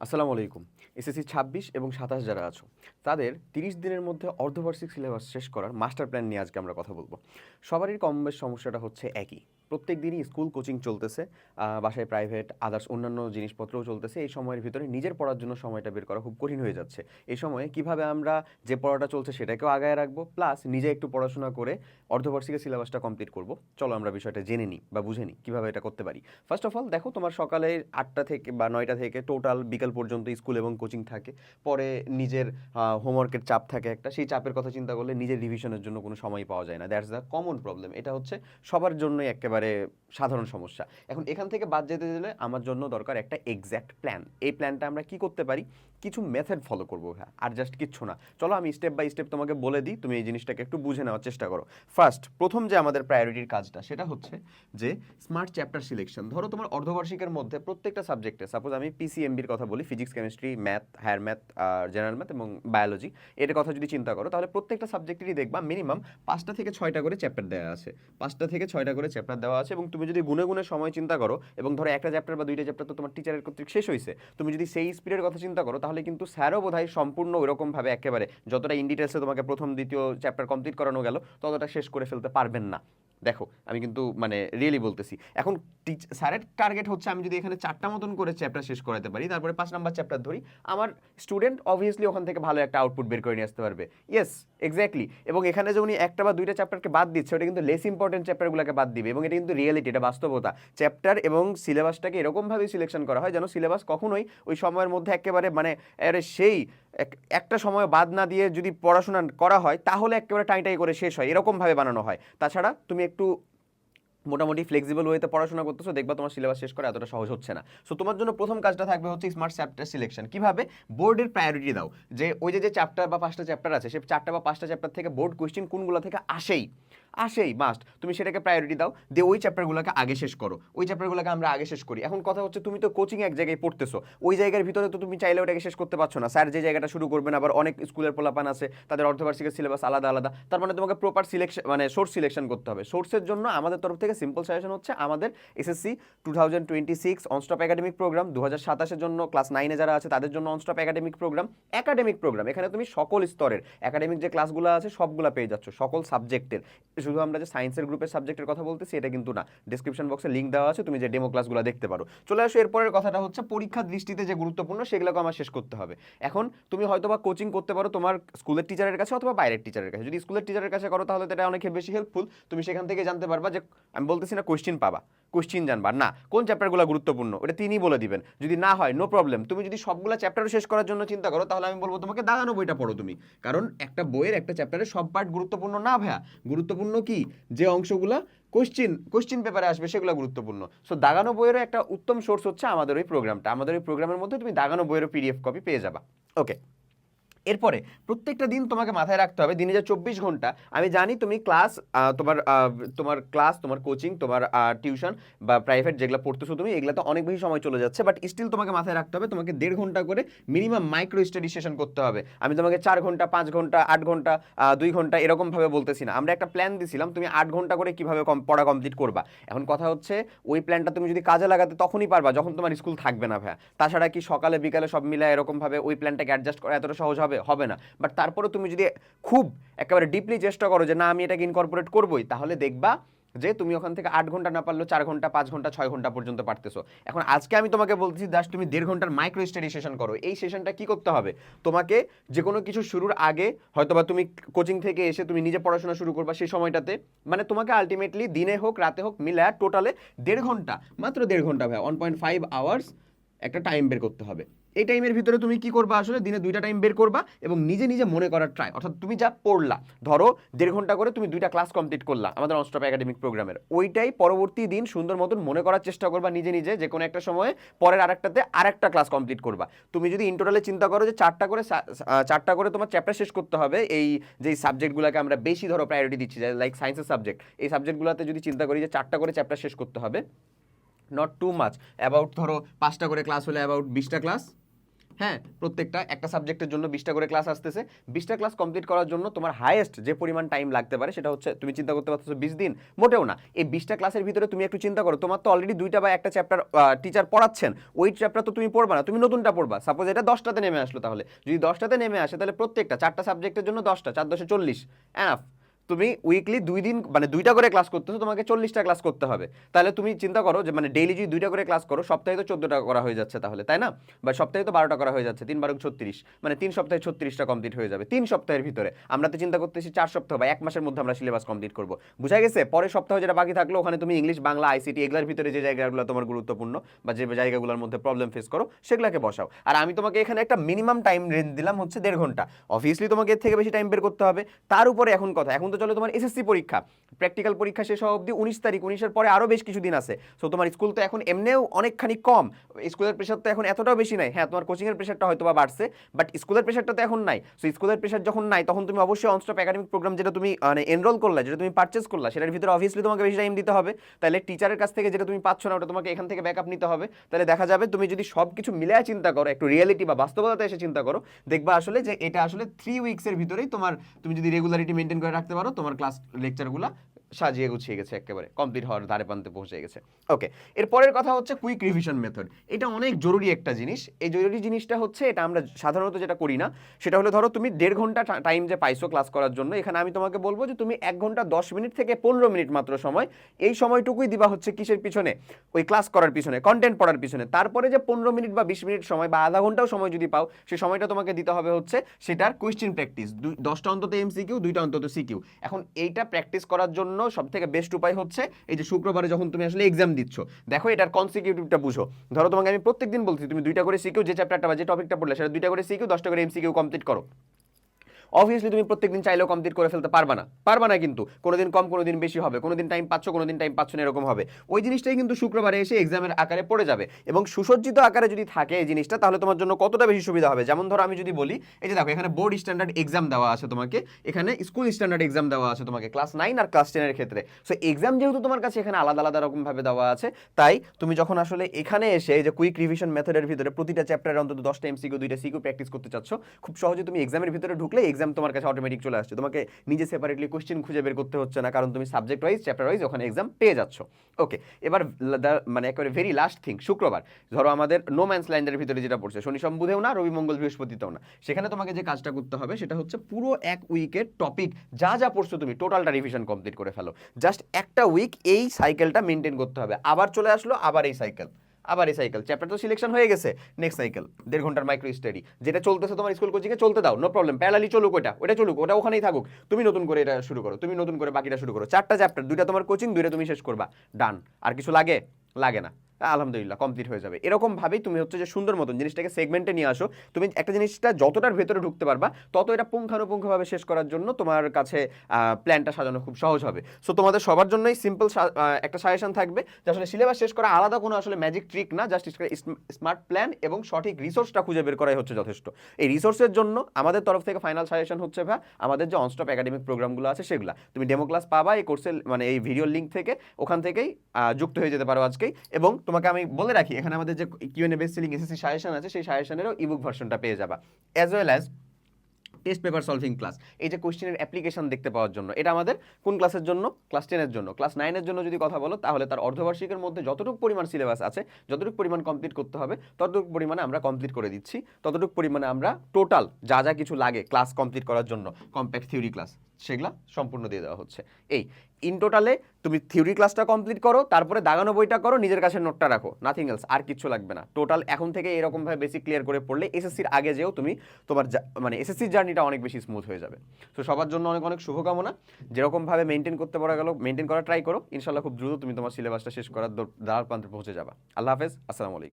আসসালামু আলাইকুম। এসএসসি ২৬ এবং ২৭ যারা আছো, তাদের ৩০ দিনের মধ্যে অর্ধবার্ষিক সিলেবাস শেষ করার মাস্টার প্ল্যান নিয়ে আজকে আমরা কথা বলব। সবারই কমবেশ সমস্যাটা হচ্ছে একই। প্রত্যেক দিনই স্কুল কোচিং চলতেছে, বাসায় প্রাইভেট আদার্স অন্যান্য জিনিসপত্রও চলতেছে। এই সময়ের ভিতরে নিজের পড়ার জন্য সময়টা বের করা খুব কঠিন হয়ে যাচ্ছে। এই সময়ে কিভাবে আমরা যে পড়াটা চলছে সেটাকেও আগায় রাখবো, প্লাস নিজে একটু পড়াশোনা করে অর্ধবার্ষিকের সিলেবাসটা কমপ্লিট করব। চলো আমরা বিষয়টা জেনে নিই বা বুঝে নিই কীভাবে এটা করতে পারি। ফার্স্ট অফ অল দেখো, তোমার সকালে ৮টা থেকে বা ৯টা থেকে টোটাল বিকাল পর্যন্ত স্কুল এবং কোচিং থাকে। পরে নিজের হোমওয়ার্কের চাপ থাকে একটা, সেই চাপের কথা চিন্তা করলে নিজের রিভিশনের জন্য কোনো সময় পাওয়া যায় না। That's the common problem. এটা হচ্ছে সবার জন্যই একেবারে সাধারণ সমস্যা। এখন এখান থেকে বাদ যেতে গেলে আমার জন্য দরকার একটা এক্স্যাক্ট প্ল্যান। এই প্ল্যানটা আমরা কি করতে পারি? কিছু মেথড ফলো করবো, হ্যাঁ, আর জাস্ট কিচ্ছু না। চলো আমি স্টেপ বাই স্টেপ তোমাকে বলে দিই, তুমি এই জিনিসটাকে একটু বুঝে নেওয়ার চেষ্টা করো। ফার্স্ট, প্রথম যে আমাদের প্রায়োরিটির কাজটা সেটা হচ্ছে যে স্মার্ট চ্যাপ্টার সিলেকশন। ধরো তোমার অর্ধবার্ষিকের মধ্যে প্রত্যেকটা সাবজেক্টে, সাপোজ আমি পিসিএমবির কথা বলি, physics, chemistry, math, higher math, general math এবং বায়োলজি, এর কথা যদি চিন্তা করো তাহলে প্রত্যেকটা সাবজেক্টেরই দেখবা মিনিমাম 5টা থেকে 6টা করে চ্যাপ্টার দেওয়া আছে। 5টা থেকে 6টা করে চ্যাপ্টার দেওয়া আছে, এবং তুমি যদি গুনে গুনে সময় চিন্তা করো, এবং ধরো একটা চ্যাপ্টার বা দুইটা চ্যাপ্টার তো তোমার টিচারের কর্তৃক শেষ হয়েছে, তুমি যদি সেই স্পিডের কথা চিন্তা করো তাহলে কিন্তু স্যারও বোধহয় সম্পূর্ণ ওইরকমভাবে একেবারে যতটা ইন ডিটেলসে তোমাকে প্রথম দ্বিতীয় চ্যাপ্টার কমপ্লিট করানো গেল ততটা শেষ করে ফেলতে পারবেন না। দেখো আমি কিন্তু মানে রিয়েলি বলতেছি। এখন স্যারের টার্গেট হচ্ছে আমি যদি এখানে 4টা মতন করে চ্যাপ্টার শেষ করাতে পারি, তারপরে 5 নাম্বার চ্যাপ্টার ধরি, আমার স্টুডেন্ট অবভিয়াসলি ওখান থেকে ভালো একটা আউটপুট বের করে নিয়ে আসতে পারবে। Yes, exactly. এবং এখানে যে উনি একটা বা দুইটা চ্যাপ্টারকে বাদ দিচ্ছে, ওটা কিন্তু লেস ইম্পর্টেন্ট চ্যাপ্টারগুলোকে বাদ দিবে, এবং এটা কিন্তু রিয়েলিটি, এটা বাস্তবতা। চ্যাপ্টার এবং সিলেবাসটাকে এরকমভাবে সিলেকশন করা হয় যেন সিলেবাস কখনোই ওই সময়ের মধ্যে একেবারে মানে সেই একটা সময় বাদ না দিয়ে যদি পড়াশোনা করা হয় তাহলে একেবারে টাইটাই করে শেষ হয়, এরকমভাবে বানানো হয়। তাছাড়া তুমি একটু মোটামুটি ফ্লেক্সিবল ওয়েতে পড়াশোনা করতেছো, দেখবা তোমার সিলেবাস শেষ করা এতটা সহজ হচ্ছে না। সো তোমার জন্য প্রথম কাজটা থাকবে হচ্ছে স্মার্ট চ্যাপ্টার সিলেকশন। কিভাবে? বোর্ডের প্রায়োরিটি দাও, যে ওই যে চ্যাপ্টার বা 5টা চ্যাপ্টার আছে, সেই 4টা বা 5টা চ্যাপ্টার থেকে বোর্ড কোয়েশ্চেন কোনগুলো থেকে আসেই মাস্ট, তুমি সেটাকে প্রায়োরিটি দাও, দিয়ে ওই চ্যাপ্টারগুলোকে আগে শেষ করো। ওই চ্যাপ্টারগুলোকে আমরা আগে শেষ করি। এখন কথা হচ্ছে তুমি তো কোচিং এক জায়গায় পড়তেছো, ওই জায়গার ভিতরে তো তুমি চাইলে ওটাকে শেষ করতে পারছো না। স্যার যে জায়গাটা শুরু করবেন, আবার অনেক স্কুলের পোলাপান আছে, তাদের অর্ধবার্ষিকের সিলেবাস আলাদা আলাদা। তার মানে তোমাকে প্রপার সিলেকশন মানে সোর্স সিলেকশন করতে হবে। সোর্সের জন্য আমাদের তরফ থেকে সিম্পল সাজেশন হচ্ছে আমাদের এসএসসি 2026 অনস্টপ একাডেমিক প্রোগ্রাম, 2027-এর জন্য ক্লাস 9-এ যারা আছে তাদের জন্য অনস্টপ একাডেমিক প্রোগ্রাম। এখানে তুমি সকল স্তরের একাডেমিক যে ক্লাসগুলো আছে সবগুলো পেয়ে যাচ্ছ, সকল সাবজেক্টের। শুধু আমরা যে সায়েন্সের গ্রুপের সাবজেক্টের কথা বলতেছি এটা কিন্তু না। ডিসক্রিপশন বক্সে লিঙ্ক দেওয়া আছে, তুমি যে ডেমো ক্লাসগুলো দেখতে পারো। চলে আসো এরপরের কথাটা হচ্ছে পরীক্ষার দৃষ্টিতে যে গুরুত্বপূর্ণ সেগুলোকে আমার শেষ করতে হবে। এখন তুমি হয়তোবা কোচিং করতে পারো তোমার স্কুলের টিচারের কাছে অথবা বাইরের টিচারের কাছে। যদি স্কুলের টিচারের কাছে করো তাহলে এটা অনেক বেশি হেল্পফুল। তুমি সেখান থেকে জানতে পারবা যে, আমি বলতেছি না কোশ্চিন পাবা, কোশ্চিন জানবা না, কোন চ্যাপ্টারগুলো গুরুত্বপূর্ণ ওটা তিনি বলে দিবেন। যদি না হয় নো প্রবলেম, তুমি যদি সবগুলো চ্যাপ্টারও শেষ করার জন্য চিন্তা করো তাহলে আমি বলবো তোমাকে দাগানো বইটা পড়ো তুমি। কারণ একটা বইয়ের একটা চ্যাপ্টারের সব পার্ট গুরুত্বপূর্ণ না ভাইয়া। গুরুত্বপূর্ণ কি, যে অংশগুলো কোশ্চিন পেপারে আসবে সেগুলো গুরুত্বপূর্ণ। সো দাগানো বইয়েরও একটা উত্তম সোর্স হচ্ছে আমাদের ওই প্রোগ্রামটা। আমাদের ওই প্রোগ্রামের মধ্যে তুমি দাগানো বইয়েরও পিডিএফ কপি পেয়ে যাবা। ওকে, এরপরে প্রত্যেকটা দিন তোমাকে মাথায় রাখতে হবে দিনে যে 24 ঘন্টা, আমি জানি তুমি ক্লাস, তোমার ক্লাস, তোমার কোচিং, তোমার টিউশন বা প্রাইভেট যেগুলো পড়তেছো তুমি, এগুলো তো অনেক বেশি সময় চলে যাচ্ছে, বাট স্টিল তোমাকে মাথায় রাখতে হবে তোমাকে 1.5 ঘন্টা করে মিনিমাম মাইক্রো স্টাডি সেশন করতে হবে। আমি তোমাকে 4 ঘন্টা, 5 ঘন্টা, 8 ঘন্টা, 2 ঘন্টা এরকমভাবে বলতেছি না। আমরা একটা প্ল্যান দিছিলাম, তুমি 8 ঘন্টা করে কিভাবে পড়া কমপ্লিট করবা। এখন কথা হচ্ছে ওই প্ল্যানটা তুমি যদি কাজে লাগাতে তখনই পারবা যখন তোমার স্কুল থাকবে না ভাইয়া। তাছাড়া কি সকালে বিকালে সব মিলে এরকমভাবে ওই প্ল্যানটাকে অ্যাডজাস্ট করা এতটা সহজ হবে না। বাট তারপরে তুমি যদি খুব একেবারে ডিপলি চেষ্টা করো যে না আমি এটাকে ইনকর্পোরেট করবোই, তাহলে দেখবা যে তুমি ওখান থেকে 8 ঘন্টা না পারলেও 4 ঘন্টা, 5 ঘন্টা, 6 ঘন্টা পর্যন্ত পারতেছো। এখন আজকে আমি তোমাকে বলতেছি জাস্ট তুমি 1.5 ঘন্টার মাইক্রো স্টাডি সেশন করো। এই সেশনটা কি করতে হবে, তোমাকে যে কোনো কিছু শুরুর আগে হয়তোবা তুমি কোচিং থেকে এসে তুমি নিজে পড়াশোনা শুরু করবা সেই সময়টাতে, মানে তোমাকে আলটিমেটলি দিনে হোক রাতে হোক মিলে টোটালে 1.5 ঘন্টা, মাত্র 1.5 ঘন্টা ভাই, 1.5 আওয়ার্স একটা টাইম বের করতে হবে। এই টাইমের ভিতরে তুমি কি করবা, আসলে দিনে 2টা টাইম বের করবা এবং নিজে নিজে মনে করার ট্রাই, অর্থাৎ তুমি যা পড়লা, ধরো 1.5 ঘন্টা করে তুমি 2টা ক্লাস কমপ্লিট করলা আমাদের অনস্টপ একাডেমিক প্রোগ্রামের, ওইটাই পরবর্তী দিন সুন্দর মতন মনে করার চেষ্টা করবা নিজে নিজে, যে কোনো একটা সময়ে পরের আরেকটাতে আরেকটা ক্লাস কমপ্লিট করবা। তুমি যদি ইন টোটালে চিন্তা করো যে 4টা করে তোমার চ্যাপ্টার শেষ করতে হবে, এই যে সাবজেক্টগুলোকে আমরা বেশি ধরো প্রায়োরিটি দিচ্ছি, লাইক সায়েন্সের সাবজেক্ট, এই সাবজেক্টগুলোতে যদি চিন্তা করি যে 4টা করে চ্যাপ্টার শেষ করতে হবে, নট টু মাচ, অ্যাবাউট ধরো 5টা করে ক্লাস হলে অ্যাবাউট 20টা ক্লাস, হ্যাঁ, প্রত্যেকটা একটা সাবজেক্টের জন্য 20টা করে ক্লাস আসতেছে। 20টা ক্লাস কমপ্লিট করার জন্য তোমার হাইয়েস্ট যে পরিমাণ টাইম লাগতে পারে সেটা হচ্ছে, তুমি চিন্তা করতে পারতেছো 20 দিন, মোটেও না। এই 20টা ক্লাসের ভিতরে তুমি একটু চিন্তা করো, তোমার তো অলরেডি 2টা বা একটা চ্যাপ্টার টিচার পড়াচ্ছেন, ওই চ্যাপ্টার তো তুমি পড়বা না, তুমি নতুনটা পড়বা। সাপোজ এটা 10টাতে নেমে আসলো, তাহলে যদি 10টাতে নেমে আসে তাহলে প্রত্যেকটা 4টা সাবজেক্টের জন্য 10টা, 4 10 40, এনাফ। তুমি উইকলি 2 দিন মানে 2টা করে ক্লাস করতেছো, তোমাকে 40টা ক্লাস করতে হবে। তাহলে তুমি চিন্তা করো যে মানে ডেইলি যদি 2টা করে ক্লাস করো, সপ্তাহে তো 14টা করা হয়ে যাচ্ছে তাহলে, তাই না? বা সপ্তাহে তো 12টা করা হয়ে যাচ্ছে, 3 12 36, মানে 3 সপ্তাহে 36টা কমপ্লিট হয়ে যাবে 3 সপ্তাহের ভিতরে। আমরা তো চিন্তা করতেছি 4 সপ্তাহ বা 1 মাসের মধ্যে আমরা সিলেবাস কমপ্লিট করব। বুঝা গেছে? পরের সপ্তাহ যেটা বাকি থাকলো ওখানে তুমি ইংলিশ, বাংলা, আইসিটি এগুলোর ভিতরে যে জায়গাগুলো তোমার গুরুত্বপূর্ণ বা যে জায়গাগুলোর মধ্যে প্রবলেম ফেস করো সেগুলোকে বসাও। আর আমি তোমাকে এখানে একটা মিনিমাম টাইম রেঞ্জ দিলাম হচ্ছে 1.5 ঘন্টা। অবভিয়াসলি তোমাকে এর থেকে বেশি টাইম বের করতে হবে। তার উপরে এখন কথা, এখন তো চলো তোমার এসএসসি পরীক্ষা, প্র্যাকটিক্যাল পরীক্ষা শেষ হওয়া অবধি 19 তারিখ, 19-এর পরে আরও বেশ কিছুদিন আছে। সো তোমার স্কুল তো এখন এমনিও অনেকখানি কম, স্কুলের প্রেশার তো এখন এতটাও বেশি নাই। হ্যাঁ, তোমার কোচিংয়ের প্রেশারটা হয়তো বা বাড়ছে, বাট স্কুলের প্রেশারটা তো এখন নাই। সো স্কুলের প্রেশার যখন নাই তখন তুমি অবশ্যই অনস্টপ একাডেমিক প্রোগ্রাম যেটা তুমি মানে এনরোল করলা, যেটা তুমি পারচেস করলা, সেটার ভিতরে অবভিয়াসলি তোমাকে বেশি টাইম দিতে হবে। তাহলে টিচারের কাছ থেকে যেটা তুমি পাচ্ছ না ওটা তোমাকে এখান থেকে ব্যাকআপ নিতে হবে। তাহলে দেখা যাবে তুমি যদি সব কিছু মিলিয়ে চিন্তা করো, একটু রিয়েলিটি বা বাস্তবতাতে এসে চিন্তা করো, দেখবা আসলে যে এটা আসলে 3 উইকসের ভিতরেই তোমার, তুমি যদি রেগুলারিটি মেনটেন করে রাখতে পারো, তোমার ক্লাস লেকচারগুলো সাজিয়ে গুছিয়ে গেছে, একেবারে কমপ্লিট হওয়ার ধারে পান্তে পৌঁছে গেছে। ওকে, এরপরের কথা হচ্ছে কুইক রিভিশন মেথড। এটা অনেক জরুরি একটা জিনিস। এই জরুরি জিনিসটা হচ্ছে, এটা আমরা সাধারণত যেটা করি না, সেটা হলো ধরো তুমি 1.5 ঘন্টা টাইম যে পাইছো ক্লাস করার জন্য, এখানে আমি তোমাকে বলবো যে তুমি 1 ঘন্টা 10 মিনিট থেকে 15 মিনিট মাত্র সময়, এই সময়টুকুই দিবা হচ্ছে কিসের পিছনে, ওই ক্লাস করার পিছনে, কন্টেন্ট পড়ার পিছনে। তারপরে যে 15 মিনিট বা 20 মিনিট সময় বা আধা ঘন্টাও সময় যদি পাও, সেই সময়টা তোমাকে দিতে হবে হচ্ছে সেটার কোয়েশ্চেন প্র্যাকটিস, 10টা অন্তত এমসিকিউ, 2টা অন্তত সিকিউ। এখন এইটা প্র্যাকটিস করার জন্য সব থেকে বেস্ট উপায় হচ্ছে এই যে শুক্রবারে যখন তুমি আসলে এক্সাম দিচ্ছ, দেখো এটার কনসিকিউটিভটা বুঝো। ধরো তোমাকে আমি প্রত্যেকদিন বলছি তুমি 2টা করে সিকিউ, যে চ্যাপ্টারটা বা যে টপিকটা পড়লে সেটা 2টা করে সিকিউ, 10টা করে এমসিকিউ কমপ্লিট করো। অবভিয়াসলি তুমি প্রত্যেকদিন চাইলেও কমপ্লিট করে ফেলতে পারবা না, কিন্তু কোনোদিন কম কোনোদিন বেশি হবে, কোনোদিন টাইম পাচ্ছ কোনোদিন টাইম পাচ্ছ না, এরকম হবে। ওই জিনিসটাই কিন্তু শুক্রবারে এসে এক্সামের আকারে পড়ে যাবে, এবং সুসজ্জিত আকারে যদি থাকে এই জিনিসটা, তাহলে তোমার জন্য কতটা বেশি সুবিধা হবে। যেমন ধরো আমি যদি বলি, এই যে দেখো এখানে বোর্ড স্ট্যান্ডার্ড এক্সাম দেওয়া আছে তোমাকে, এখানে স্কুল স্ট্যান্ডার্ড এক্সাম দেওয়া আছে তোমাকে ক্লাস 9 আর ক্লাস 10 এর ক্ষেত্রে। সো এক্সাম যেহেতু তোমার কাছে এখানে আলাদা আলাদা রকমভাবে দেওয়া আছে, তাই তুমি যখন আসলে এখানে এসে এই যে কুইক রিভিশন মেথডের ভিতরে প্রতিটা চ্যাপ্টারে অন্তত 10টা এমসিকিউ 2টা সিকিউ প্র্যাকটিস করতে চাচ্ছ, খুব সহজে তুমি এক্সামের ভিতরে ঢুকলে এক্সাম তোমার কাছে অটোমেটিক চলে আসছে, তোমাকে নিজে সেপারেটলি কোশ্চেন খুঁজে বের করতে হচ্ছে না, কারণ তুমি সাবজেক্ট ওয়াইজ চ্যাপ্টার ওয়াইজ ওখানে এক্সাম পেয়ে যাচ্ছ। ওকে, এবার মানে একেবারে ভেরি লাস্ট থিং, শুক্রবার ধরো আমাদের নো ম্যানস ল্যান্ডের ভিতরে যেটা পড়ছে, শনি সোম বুধেও না, রবি মঙ্গল বৃহস্পতিতেও না, সেখানে তোমাকে যে কাজটা করতে হবে সেটা হচ্ছে পুরো এক উইকের টপিক যা যা পড়ছো তুমি টোটালটা রিভিশন কমপ্লিট করে ফেলো। জাস্ট একটা উইক এই সাইকেলটা মেনটেন করতে হবে, আবার চলে আসলো আবার এই সাইকেল, আবার এই সাইকেল, চ্যাপ্টার তো সিলেকশন হয়ে গেছে, নেক্সট সাইকেল 1.5 ঘন্টার মাইক্রো স্টাডি যেটা চলতেছে তোমার স্কুল কোচিংয়ে, চলতে দাও, নো প্রবলেম, প্যারালালি চলুক, ওটা চলুক, ওটা ওখানেই থাকুক, তুমি নতুন করে এটা শুরু করো, তুমি নতুন করে বাকিটা শুরু করো। 4টা চ্যাপ্টার, 2টা তোমার কোচিং, 2টা তুমি শেষ করবা, ডান। আর কিছু লাগে না, আলহামদুলিল্লাহ কমপ্লিট হয়ে যাবে। এরকম ভাবেই তুমি হচ্ছে যে সুন্দর মতন জিনিসটাকে সেগমেন্টে নিয়ে আসো। তুমি একটা জিনিসটা যতটার ভেতরে ঢুকতে পারবা, তত এটা পুঙ্খানুপুঙ্খভাবে শেষ করার জন্য তোমার কাছে প্ল্যানটা সাজানো খুব সহজ হবে। সো তোমাদের সবার জন্যই সিম্পল একটা সাজেশন থাকবে যে আসলে সিলেবাস শেষ করা আলাদা কোনো আসলে ম্যাজিক ট্রিক না, জাস্ট স্মার্ট প্ল্যান এবং সঠিক রিসোর্সটা খুঁজে বের করাই হচ্ছে যথেষ্ট। এই রিসোর্সের জন্য আমাদের তরফ থেকে ফাইনাল সাজেশন হচ্ছে আমাদের যে অনস্টপ একাডেমিক প্রোগ্রামগুলো আছে সেগুলো তুমি ডেমো ক্লাস পাবা এই কোর্সের মানে এই ভিডিওর লিঙ্ক থেকে, ওখান থেকেই যুক্ত হয়ে যেতে পারো আজকেই। এবং তোমাকে আমি বলে রাখি, এখানে আমাদের যে QnA best selling SSC suggestion আছে, সেই সাজেশনেরও ইবুক ভার্সনটা পেয়ে যাবা, as well as test paper solving class. এই যে কোশ্চেনের অ্যাপ্লিকেশন দেখতে পাওয়ার জন্য, এটা আমাদের কোন ক্লাসের জন্য? ক্লাস 10-এর জন্য। ক্লাস 9-এর জন্য যদি কথা বলো, তাহলে তার অর্ধবার্ষিকের মধ্যে যতটুকু পরিমাণ সিলেবাস আছে, যতটুকু পরিমাণ কমপ্লিট করতে হবে, ততটুকু পরিমাণে আমরা কমপ্লিট করে দিচ্ছি, ততটুকু পরিমাণে আমরা টোটাল যা যা কিছু লাগে ক্লাস কমপ্লিট করার জন্য, কম্প্যাক্ট থিওরি ক্লাস, সেগুলা সম্পূর্ণ দিয়ে দেওয়া হচ্ছে। এই ইন টোটালে তুমি থিওরি ক্লাসটা কমপ্লিট করো, তারপরে দাগানো বইটা করো, নিজের কাছে নোটটা রাখো, নাথিং এলস, আর কিছু লাগবে না। টোটাল এখন থেকে এরকমভাবে বেসিক ক্লিয়ার করে পড়লে এসএসসির আগে যেও তুমি তোমার মানে এসএসসির জার্নিটা অনেক বেশি স্মুথ হয়ে যাবে। তো সবার জন্য অনেক অনেক শুভকামনা। যেরকমভাবে মেনটেন করতে পারা গেল, মেনটেন করা ট্রাই করো, ইনশাল্লাহ খুব দ্রুত তুমি তোমার সিলেবাসটা শেষ করার দ্বার প্রান্তে পৌঁছে যাবা। আল্লাহ হাফেজ, আসসালামু আলাইকুম।